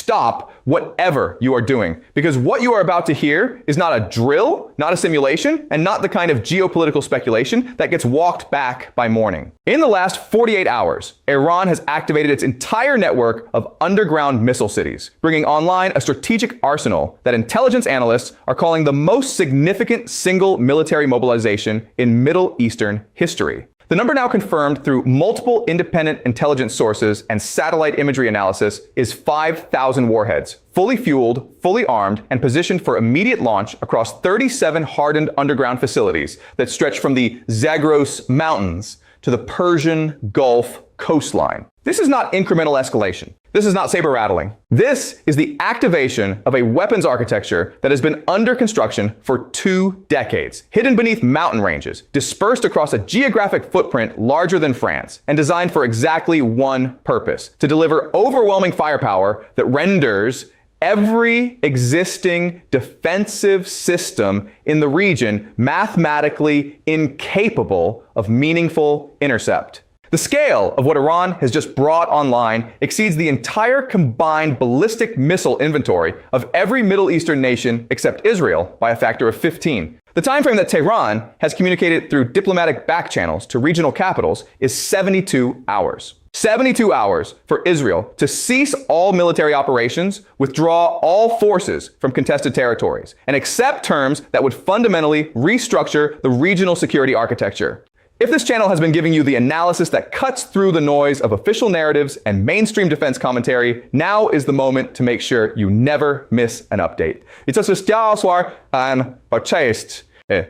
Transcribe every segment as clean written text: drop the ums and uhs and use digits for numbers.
stop whatever you are doing. Because what you are about to hear is not a drill, not a simulation, and not the kind of geopolitical speculation that gets walked back by morning. In the last 48 hours, Iran has activated its entire network of underground missile cities, bringing online a strategic arsenal that intelligence analysts are calling the most significant single military mobilization in Middle Eastern history. The number now confirmed through multiple independent intelligence sources and satellite imagery analysis is 5,000 warheads, fully fueled, fully armed, and positioned for immediate launch across 37 hardened underground facilities that stretch from the Zagros Mountains to the Persian Gulf coastline. This is not incremental escalation. This is not saber rattling. This is the activation of a weapons architecture that has been under construction for 2 decades, hidden beneath mountain ranges, dispersed across a geographic footprint larger than France, and designed for exactly one purpose: to deliver overwhelming firepower that renders every existing defensive system in the region mathematically incapable of meaningful intercept. The scale of what Iran has just brought online exceeds the entire combined ballistic missile inventory of every Middle Eastern nation except Israel by a factor of 15. The time frame that Tehran has communicated through diplomatic back channels to regional capitals is 72 hours. 72 hours for Israel to cease all military operations, withdraw all forces from contested territories, and accept terms that would fundamentally restructure the regional security architecture. If this channel has been giving you the analysis that cuts through the noise of official narratives and mainstream defense commentary, now is the moment to make sure you never miss an update.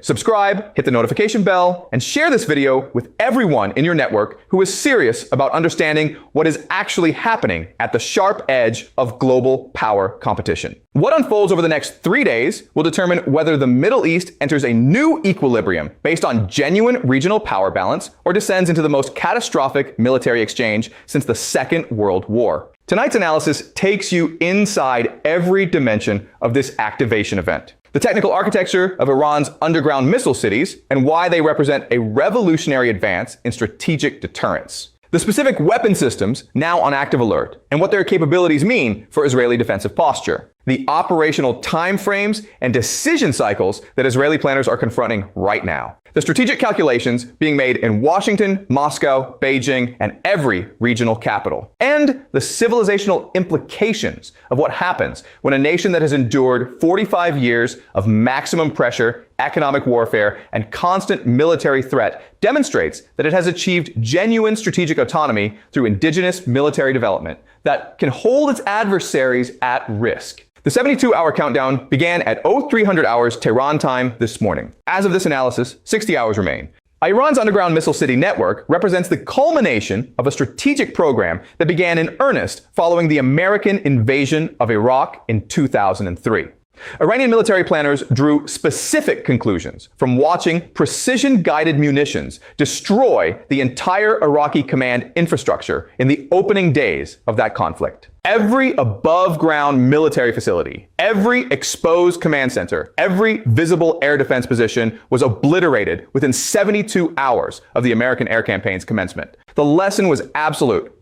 Subscribe, hit the notification bell, and share this video with everyone in your network who is serious about understanding what is actually happening at the sharp edge of global power competition. What unfolds over the next 3 days will determine whether the Middle East enters a new equilibrium based on genuine regional power balance or descends into the most catastrophic military exchange since the Second World War. Tonight's analysis takes you inside every dimension of this activation event: the technical architecture of Iran's underground missile cities and why they represent a revolutionary advance in strategic deterrence; the specific weapon systems now on active alert and what their capabilities mean for Israeli defensive posture; the operational timeframes and decision cycles that Israeli planners are confronting right now; the strategic calculations being made in Washington, Moscow, Beijing, and every regional capital; and the civilizational implications of what happens when a nation that has endured 45 years of maximum pressure, economic warfare, and constant military threat demonstrates that it has achieved genuine strategic autonomy through indigenous military development that can hold its adversaries at risk. The 72-hour countdown began at 0300 hours Tehran time this morning. As of this analysis, 60 hours remain. Iran's underground missile city network represents the culmination of a strategic program that began in earnest following the American invasion of Iraq in 2003. Iranian military planners drew specific conclusions from watching precision-guided munitions destroy the entire Iraqi command infrastructure in the opening days of that conflict. Every above-ground military facility, every exposed command center, every visible air defense position was obliterated within 72 hours of the American air campaign's commencement. The lesson was absolute.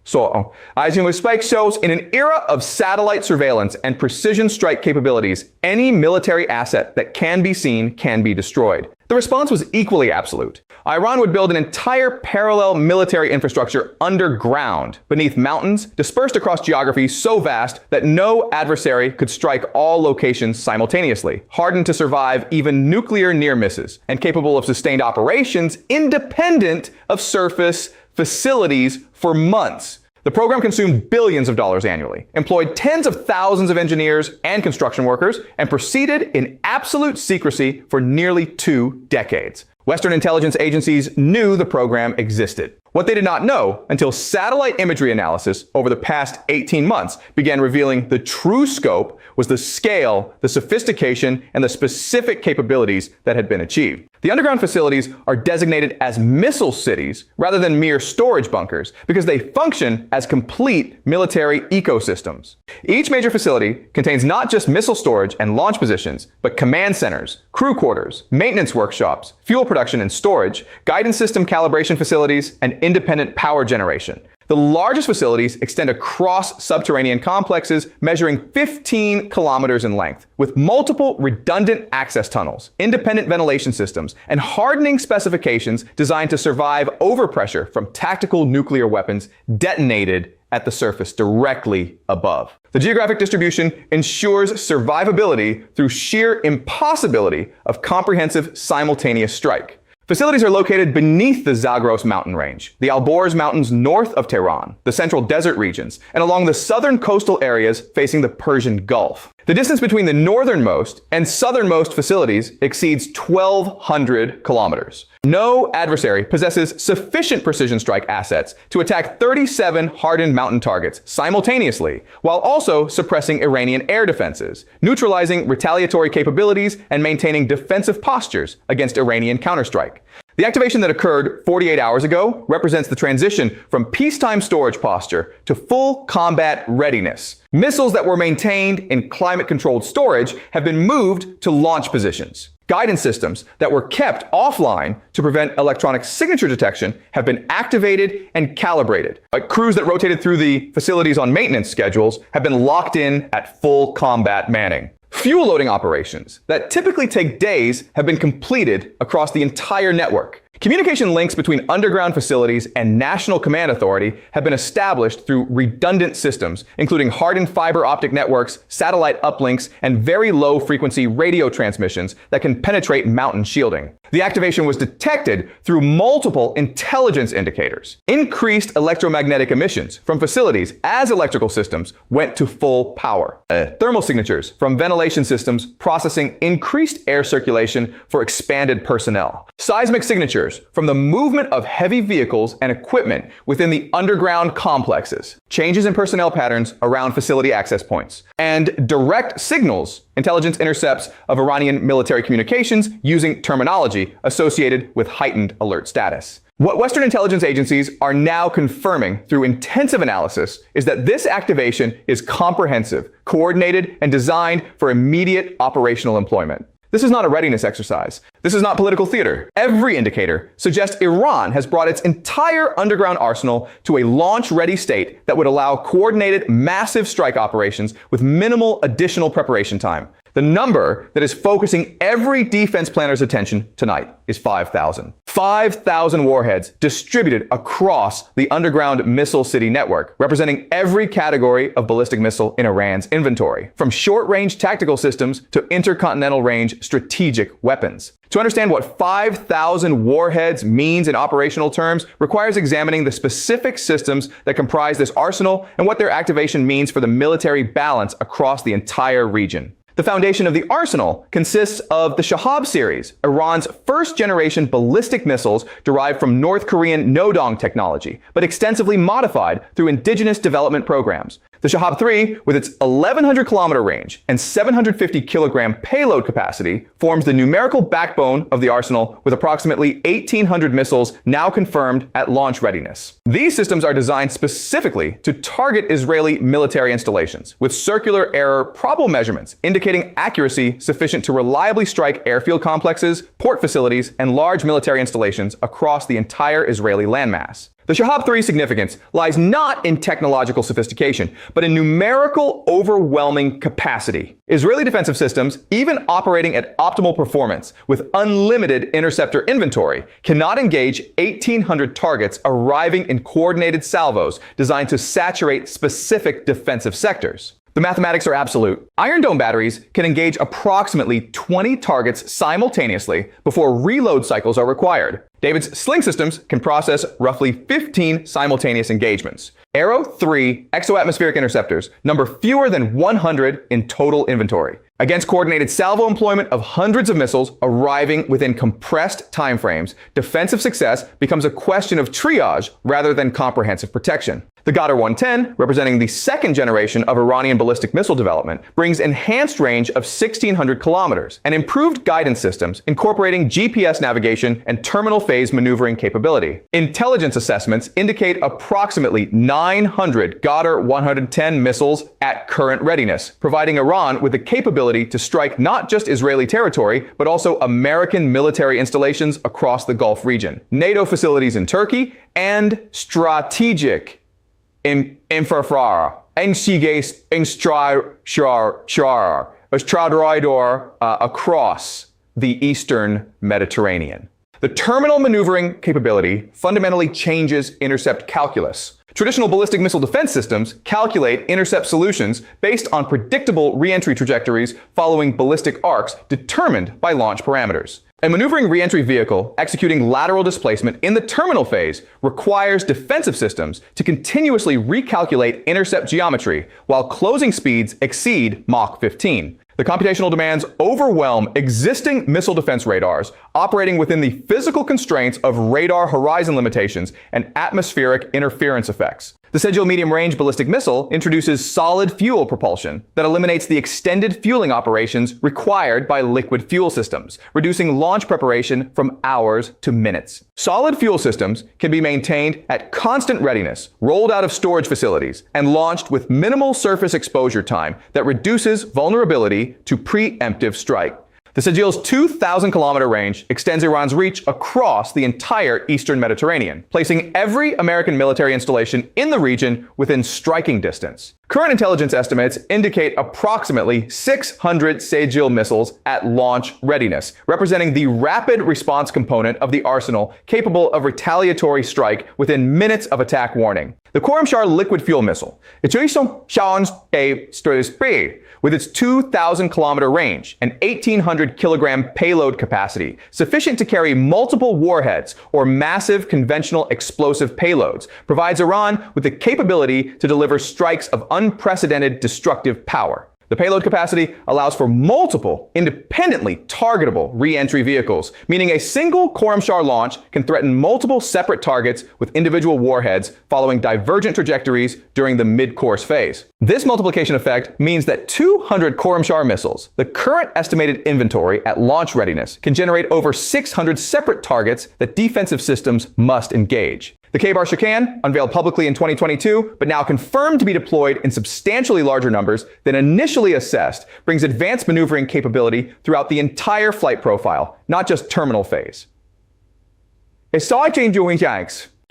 Shows in an era of satellite surveillance and precision strike capabilities, any military asset that can be seen can be destroyed. The response was equally absolute. Iran would build an entire parallel military infrastructure underground, beneath mountains, dispersed across geography so vast that no adversary could strike all locations simultaneously, hardened to survive even nuclear near misses, and capable of sustained operations independent of surface facilities for months. The program consumed billions of dollars annually, employed tens of thousands of engineers and construction workers, and proceeded in absolute secrecy for nearly 2 decades. Western intelligence agencies knew the program existed. What they did not know until satellite imagery analysis over the past 18 months began revealing the true scope was the scale, the sophistication, and the specific capabilities that had been achieved. The underground facilities are designated as missile cities rather than mere storage bunkers because they function as complete military ecosystems. Each major facility contains not just missile storage and launch positions, but command centers, crew quarters, maintenance workshops, fuel production and storage, guidance system calibration facilities, and independent power generation. The largest facilities extend across subterranean complexes measuring 15 kilometers in length, with multiple redundant access tunnels, independent ventilation systems, and hardening specifications designed to survive overpressure from tactical nuclear weapons detonated at the surface directly above. The geographic distribution ensures survivability through sheer impossibility of comprehensive simultaneous strike. Facilities are located beneath the Zagros mountain range, the Alborz mountains north of Tehran, the central desert regions, and along the southern coastal areas facing the Persian Gulf. The distance between the northernmost and southernmost facilities exceeds 1,200 kilometers. No adversary possesses sufficient precision strike assets to attack 37 hardened mountain targets simultaneously, while also suppressing Iranian air defenses, neutralizing retaliatory capabilities, and maintaining defensive postures against Iranian counterstrike. The activation that occurred 48 hours ago represents the transition from peacetime storage posture to full combat readiness. Missiles that were maintained in climate-controlled storage have been moved to launch positions. Guidance systems that were kept offline to prevent electronic signature detection have been activated and calibrated. Crews that rotated through the facilities on maintenance schedules have been locked in at full combat manning. Fuel loading operations that typically take days have been completed across the entire network. Communication links between underground facilities and National Command Authority have been established through redundant systems, including hardened fiber optic networks, satellite uplinks, and very low-frequency radio transmissions that can penetrate mountain shielding. The activation was detected through multiple intelligence indicators. Increased electromagnetic emissions from facilities as electrical systems went to full power. Thermal signatures from ventilation systems processing increased air circulation for expanded personnel. Seismic signatures from the movement of heavy vehicles and equipment within the underground complexes, changes in personnel patterns around facility access points, and direct signals, intelligence intercepts of Iranian military communications using terminology associated with heightened alert status. What Western intelligence agencies are now confirming through intensive analysis is that this activation is comprehensive, coordinated, and designed for immediate operational employment. This is not a readiness exercise. This is not political theater. Every indicator suggests Iran has brought its entire underground arsenal to a launch-ready state that would allow coordinated, massive strike operations with minimal additional preparation time. The number that is focusing every defense planner's attention tonight is 5,000. 5,000 warheads distributed across the underground missile city network, representing every category of ballistic missile in Iran's inventory, from short-range tactical systems to intercontinental range strategic weapons. To understand what 5,000 warheads means in operational terms requires examining the specific systems that comprise this arsenal and what their activation means for the military balance across the entire region. The foundation of the arsenal consists of the Shahab series, Iran's first-generation ballistic missiles derived from North Korean Nodong technology, but extensively modified through indigenous development programs. The Shahab 3, with its 1,100-kilometer range and 750-kilogram payload capacity, forms the numerical backbone of the arsenal, with approximately 1,800 missiles now confirmed at launch readiness. These systems are designed specifically to target Israeli military installations, with circular error probable measurements indicating accuracy sufficient to reliably strike airfield complexes, port facilities, and large military installations across the entire Israeli landmass. The Shahab 3's significance lies not in technological sophistication, but in numerical overwhelming capacity. Israeli defensive systems, even operating at optimal performance with unlimited interceptor inventory, cannot engage 1,800 targets arriving in coordinated salvos designed to saturate specific defensive sectors. The mathematics are absolute. Iron Dome batteries can engage approximately 20 targets simultaneously before reload cycles are required. David's sling systems can process roughly 15 simultaneous engagements. Arrow 3 exoatmospheric interceptors number fewer than 100 in total inventory. Against coordinated salvo employment of hundreds of missiles arriving within compressed timeframes, defensive success becomes a question of triage rather than comprehensive protection. The Ghadar 110, representing the second generation of Iranian ballistic missile development, brings enhanced range of 1,600 kilometers and improved guidance systems incorporating GPS navigation and terminal phase maneuvering capability. Intelligence assessments indicate approximately 900 Ghadar 110 missiles at current readiness, providing Iran with the capability to strike not just Israeli territory, but also American military installations across the Gulf region, NATO facilities in Turkey, and strategic infrafrara, across the Eastern Mediterranean. The terminal maneuvering capability fundamentally changes intercept calculus. Traditional ballistic missile defense systems calculate intercept solutions based on predictable re-entry trajectories following ballistic arcs determined by launch parameters. A maneuvering re-entry vehicle executing lateral displacement in the terminal phase requires defensive systems to continuously recalculate intercept geometry while closing speeds exceed Mach 15. The computational demands overwhelm existing missile defense radars operating within the physical constraints of radar horizon limitations and atmospheric interference effects. The Segil medium-range ballistic missile introduces solid fuel propulsion that eliminates the extended fueling operations required by liquid fuel systems, reducing launch preparation from hours to minutes. Solid fuel systems can be maintained at constant readiness, rolled out of storage facilities, and launched with minimal surface exposure time that reduces vulnerability to preemptive strike. The Segil's 2,000-kilometer range extends Iran's reach across the entire Eastern Mediterranean, placing every American military installation in the region within striking distance. Current intelligence estimates indicate approximately 600 Segil missiles at launch readiness, representing the rapid response component of the arsenal capable of retaliatory strike within minutes of attack warning. The Khorramshahr liquid fuel missile, with its 2,000-kilometer range and 1,800-kilogram payload capacity, sufficient to carry multiple warheads or massive conventional explosive payloads, provides Iran with the capability to deliver strikes of unprecedented destructive power. The payload capacity allows for multiple, independently targetable re-entry vehicles, meaning a single Khorramshahr launch can threaten multiple separate targets with individual warheads following divergent trajectories during the mid-course phase. This multiplication effect means that 200 Khorramshahr missiles, the current estimated inventory at launch readiness, can generate over 600 separate targets that defensive systems must engage. The Khaybar Shikan, unveiled publicly in 2022, but now confirmed to be deployed in substantially larger numbers than initially assessed, brings advanced maneuvering capability throughout the entire flight profile, not just terminal phase.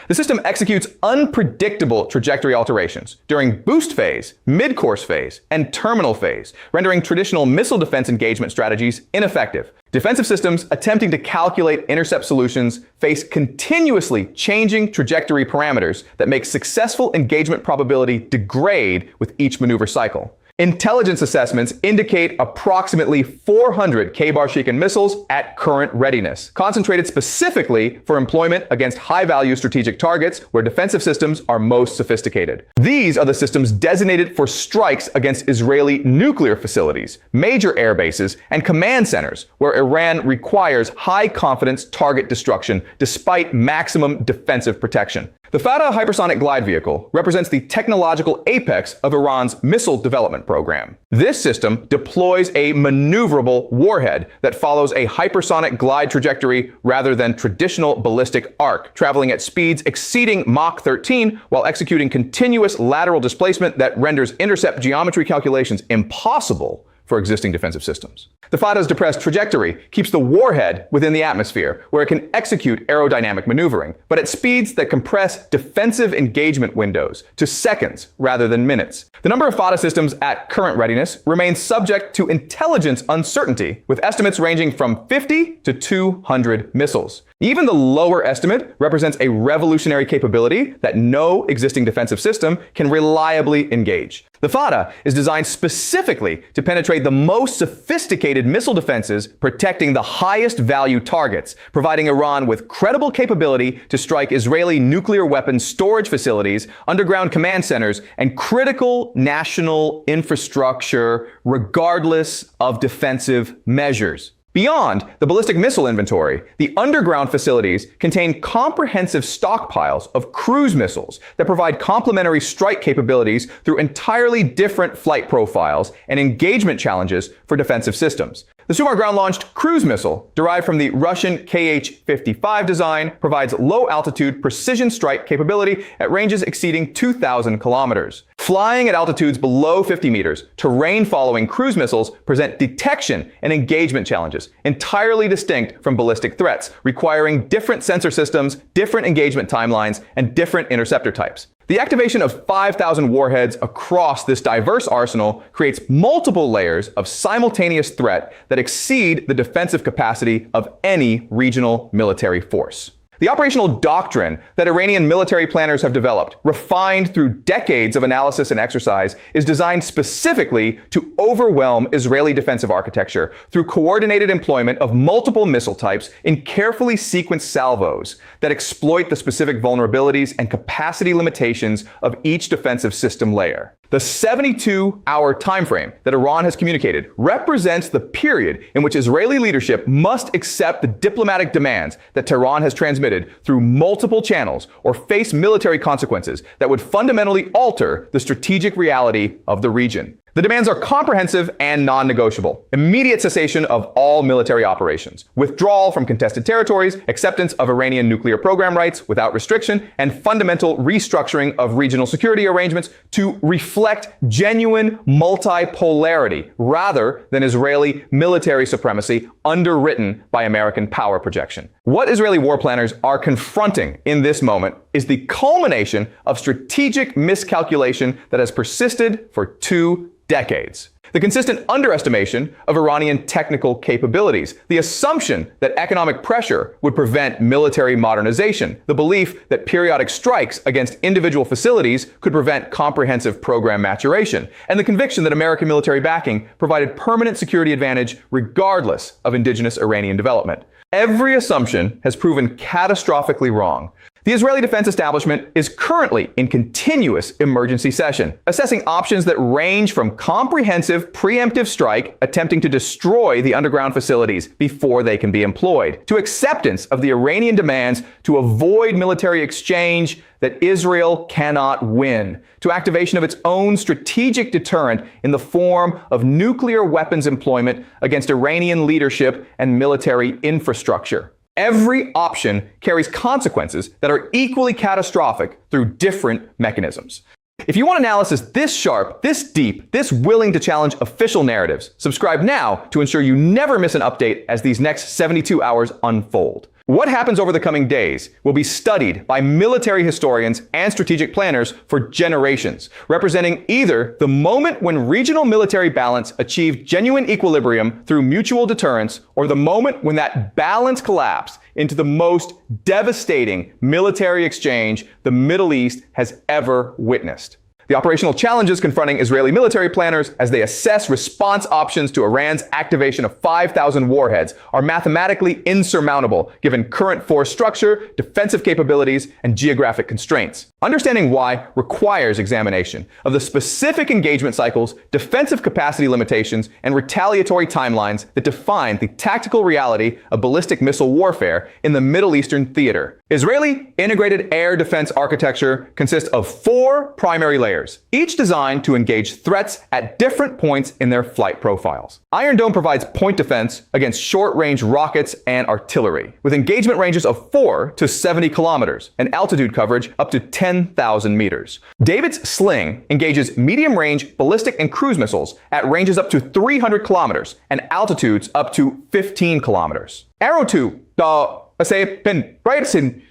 The system executes unpredictable trajectory alterations during boost phase, mid-course phase, and terminal phase, rendering traditional missile defense engagement strategies ineffective. Defensive systems attempting to calculate intercept solutions face continuously changing trajectory parameters that make successful engagement probability degrade with each maneuver cycle. Intelligence assessments indicate approximately 400 Khaybar Shikan missiles at current readiness, concentrated specifically for employment against high-value strategic targets where defensive systems are most sophisticated. These are the systems designated for strikes against Israeli nuclear facilities, major air bases, and command centers, where Iran requires high-confidence target destruction despite maximum defensive protection. The Fatah hypersonic glide vehicle represents the technological apex of Iran's missile development program. This system deploys a maneuverable warhead that follows a hypersonic glide trajectory rather than traditional ballistic arc, traveling at speeds exceeding Mach 13 while executing continuous lateral displacement that renders intercept geometry calculations impossible for existing defensive systems. The Fatah's depressed trajectory keeps the warhead within the atmosphere, where it can execute aerodynamic maneuvering, but at speeds that compress defensive engagement windows to seconds rather than minutes. The number of Fatah systems at current readiness remains subject to intelligence uncertainty, with estimates ranging from 50 to 200 missiles. Even the lower estimate represents a revolutionary capability that no existing defensive system can reliably engage. The Fatah is designed specifically to penetrate the most sophisticated missile defenses, protecting the highest value targets, providing Iran with credible capability to strike Israeli nuclear weapons storage facilities, underground command centers, and critical national infrastructure, regardless of defensive measures. Beyond the ballistic missile inventory, the underground facilities contain comprehensive stockpiles of cruise missiles that provide complementary strike capabilities through entirely different flight profiles and engagement challenges for defensive systems. The Sumar ground-launched cruise missile, derived from the Russian Kh-55 design, provides low-altitude precision strike capability at ranges exceeding 2,000 kilometers. Flying at altitudes below 50 meters, terrain-following cruise missiles present detection and engagement challenges, entirely distinct from ballistic threats, requiring different sensor systems, different engagement timelines, and different interceptor types. The activation of 5,000 warheads across this diverse arsenal creates multiple layers of simultaneous threat that exceed the defensive capacity of any regional military force. The operational doctrine that Iranian military planners have developed, refined through decades of analysis and exercise, is designed specifically to overwhelm Israeli defensive architecture through coordinated employment of multiple missile types in carefully sequenced salvos that exploit the specific vulnerabilities and capacity limitations of each defensive system layer. The 72-hour timeframe that Iran has communicated represents the period in which Israeli leadership must accept the diplomatic demands that Tehran has transmitted through multiple channels or face military consequences that would fundamentally alter the strategic reality of the region. The demands are comprehensive and non-negotiable. Immediate cessation of all military operations, withdrawal from contested territories, acceptance of Iranian nuclear program rights without restriction, and fundamental restructuring of regional security arrangements to reflect genuine multipolarity rather than Israeli military supremacy underwritten by American power projection. What Israeli war planners are confronting in this moment is the culmination of strategic miscalculation that has persisted for 2 decades. The consistent underestimation of Iranian technical capabilities, the assumption that economic pressure would prevent military modernization, the belief that periodic strikes against individual facilities could prevent comprehensive program maturation, and the conviction that American military backing provided permanent security advantage regardless of indigenous Iranian development. Every assumption has proven catastrophically wrong. The Israeli defense establishment is currently in continuous emergency session, assessing options that range from comprehensive preemptive strike, attempting to destroy the underground facilities before they can be employed, to acceptance of the Iranian demands to avoid military exchange that Israel cannot win, to activation of its own strategic deterrent in the form of nuclear weapons employment against Iranian leadership and military infrastructure. Every option carries consequences that are equally catastrophic through different mechanisms. If you want analysis this sharp, this deep, this willing to challenge official narratives, subscribe now to ensure you never miss an update as these next 72 hours unfold. What happens over the coming days will be studied by military historians and strategic planners for generations, representing either the moment when regional military balance achieved genuine equilibrium through mutual deterrence, or the moment when that balance collapsed into the most devastating military exchange the Middle East has ever witnessed. The operational challenges confronting Israeli military planners as they assess response options to Iran's activation of 5,000 warheads are mathematically insurmountable given current force structure, defensive capabilities, and geographic constraints. Understanding why requires examination of the specific engagement cycles, defensive capacity limitations, and retaliatory timelines that define the tactical reality of ballistic missile warfare in the Middle Eastern theater. Israeli integrated air defense architecture consists of 4 primary layers, each designed to engage threats at different points in their flight profiles. Iron Dome provides point defense against short-range rockets and artillery, with engagement ranges of 4 to 70 kilometers and altitude coverage up to 10,000 meters. David's Sling engages medium-range ballistic and cruise missiles at ranges up to 300 kilometers and altitudes up to 15 kilometers. Arrow 2,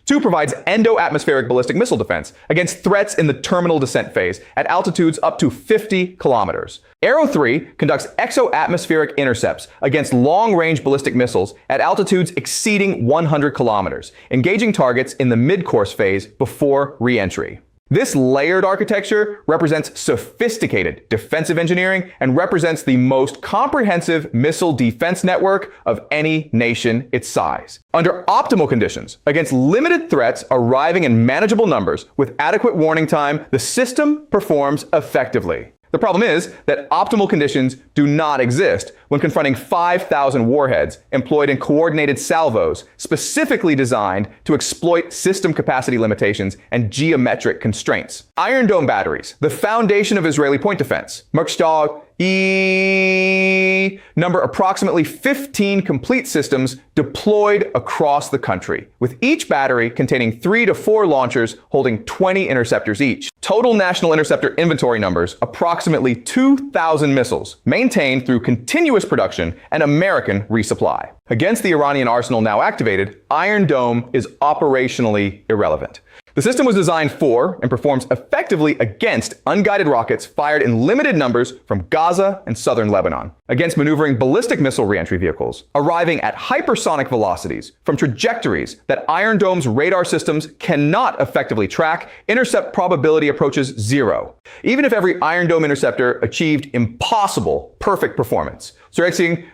Two provides endo-atmospheric ballistic missile defense against threats in the terminal descent phase at altitudes up to 50 kilometers. Arrow 3 conducts exo-atmospheric intercepts against long-range ballistic missiles at altitudes exceeding 100 kilometers, engaging targets in the mid-course phase before re-entry. This layered architecture represents sophisticated defensive engineering and represents the most comprehensive missile defense network of any nation its size. Under optimal conditions, against limited threats arriving in manageable numbers with adequate warning time, the system performs effectively. The problem is that optimal conditions do not exist when confronting 5,000 warheads employed in coordinated salvos specifically designed to exploit system capacity limitations and geometric constraints. Iron Dome batteries, the foundation of Israeli point defense, number approximately 15 complete systems deployed across the country, with each battery containing 3 to 4 launchers holding 20 interceptors each. Total national interceptor inventory numbers approximately 2,000 missiles, maintained through continuous production and American resupply. Against the Iranian arsenal now activated, Iron Dome is operationally irrelevant. The system was designed for and performs effectively against unguided rockets fired in limited numbers from Gaza and southern Lebanon, against maneuvering ballistic missile reentry vehicles, arriving at hypersonic velocities from trajectories that Iron Dome's radar systems cannot effectively track. Intercept probability approaches zero, even if every Iron Dome interceptor achieved impossible perfect performance. So you're seeing,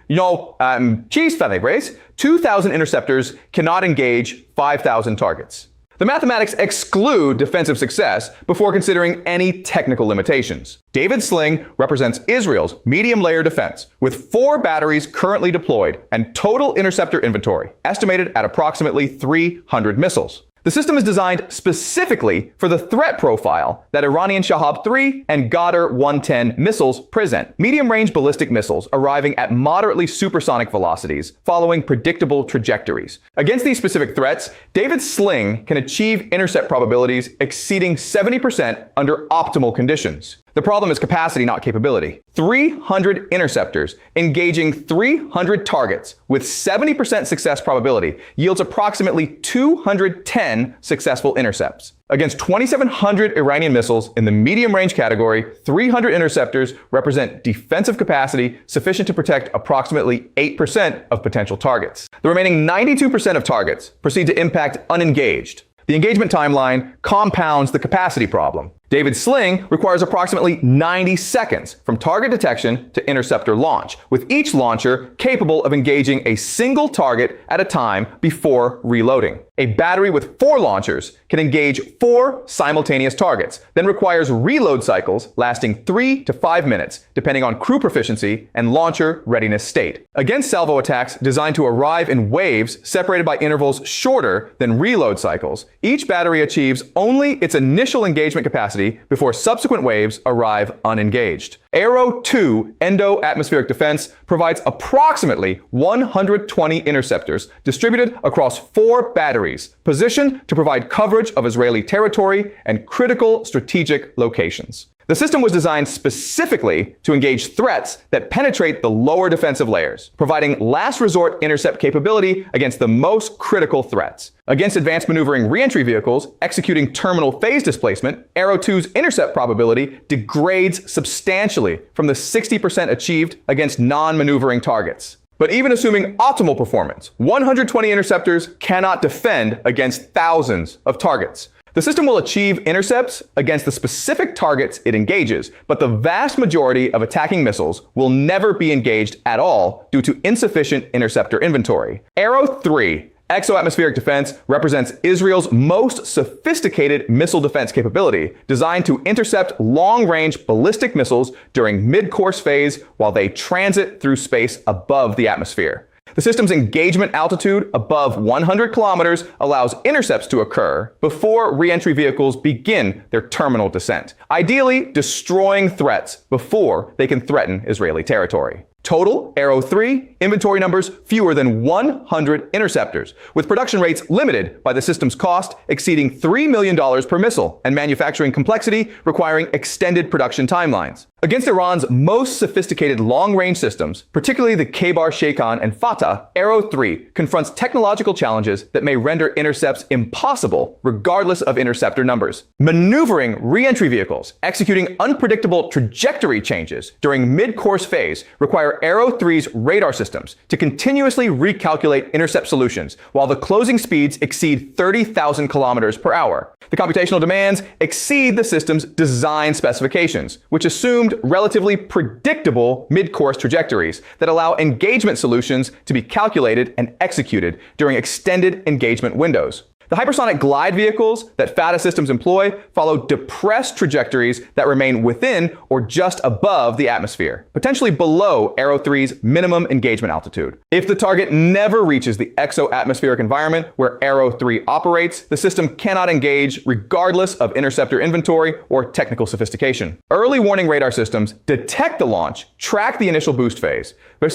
cheese race, 2,000 interceptors cannot engage 5,000 targets. The mathematics exclude defensive success before considering any technical limitations. David's sling represents Israel's medium-layer defense, with 4 batteries currently deployed and total interceptor inventory estimated at approximately 300 missiles. The system is designed specifically for the threat profile that Iranian Shahab-3 and Ghadr-110 missiles present, medium-range ballistic missiles arriving at moderately supersonic velocities following predictable trajectories. Against these specific threats, David's sling can achieve intercept probabilities exceeding 70% under optimal conditions. The problem is capacity, not capability. 300 interceptors engaging 300 targets with 70% success probability yields approximately 210 successful intercepts. Against 2,700 Iranian missiles in the medium-range category, 300 interceptors represent defensive capacity sufficient to protect approximately 8% of potential targets. The remaining 92% of targets proceed to impact unengaged. The engagement timeline compounds the capacity problem. David's sling requires approximately 90 seconds from target detection to interceptor launch, with each launcher capable of engaging a single target at a time before reloading. A battery with 4 launchers can engage 4 simultaneous targets, then requires reload cycles lasting 3 to 5 minutes, depending on crew proficiency and launcher readiness state. Against salvo attacks designed to arrive in waves separated by intervals shorter than reload cycles, each battery achieves only its initial engagement capacity before subsequent waves arrive unengaged. Arrow 2 endo-atmospheric defense provides approximately 120 interceptors distributed across 4 batteries, positioned to provide coverage of Israeli territory and critical strategic locations. The system was designed specifically to engage threats that penetrate the lower defensive layers, providing last resort intercept capability against the most critical threats. Against advanced maneuvering reentry vehicles executing terminal phase displacement, Arrow 2's intercept probability degrades substantially from the 60% achieved against non-maneuvering targets. But even assuming optimal performance, 120 interceptors cannot defend against thousands of targets. The system will achieve intercepts against the specific targets it engages, but the vast majority of attacking missiles will never be engaged at all due to insufficient interceptor inventory. Arrow 3 exo-atmospheric defense represents Israel's most sophisticated missile defense capability, designed to intercept long-range ballistic missiles during mid-course phase while they transit through space above the atmosphere. The system's engagement altitude above 100 kilometers allows intercepts to occur before re-entry vehicles begin their terminal descent, ideally destroying threats before they can threaten Israeli territory. Total Arrow 3 inventory numbers fewer than 100 interceptors, with production rates limited by the system's cost exceeding $3 million per missile and manufacturing complexity requiring extended production timelines. Against Iran's most sophisticated long-range systems, particularly the K-Bar Shaykan and Fatah, Arrow 3 confronts technological challenges that may render intercepts impossible regardless of interceptor numbers. Maneuvering re-entry vehicles executing unpredictable trajectory changes during mid-course phase require Arrow 3's radar systems to continuously recalculate intercept solutions while the closing speeds exceed 30,000 kilometers per hour. The computational demands exceed the system's design specifications, which assumed relatively predictable mid-course trajectories that allow engagement solutions to be calculated and executed during extended engagement windows. The hypersonic glide vehicles that FATA systems employ follow depressed trajectories that remain within or just above the atmosphere, potentially below Arrow 3's minimum engagement altitude. If the target never reaches the exo-atmospheric environment where Arrow 3 operates, the system cannot engage regardless of interceptor inventory or technical sophistication. Early warning radar systems detect the launch, track the initial boost phase, but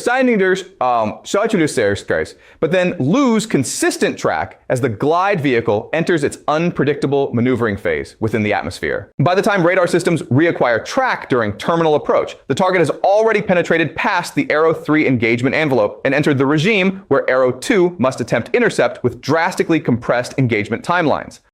then lose consistent track as the glide vehicle enters its unpredictable maneuvering phase within the atmosphere. By the time radar systems reacquire track during terminal approach, the target has already penetrated past the Arrow 3 engagement envelope and entered the regime where Arrow 2 must attempt intercept with drastically compressed engagement timelines.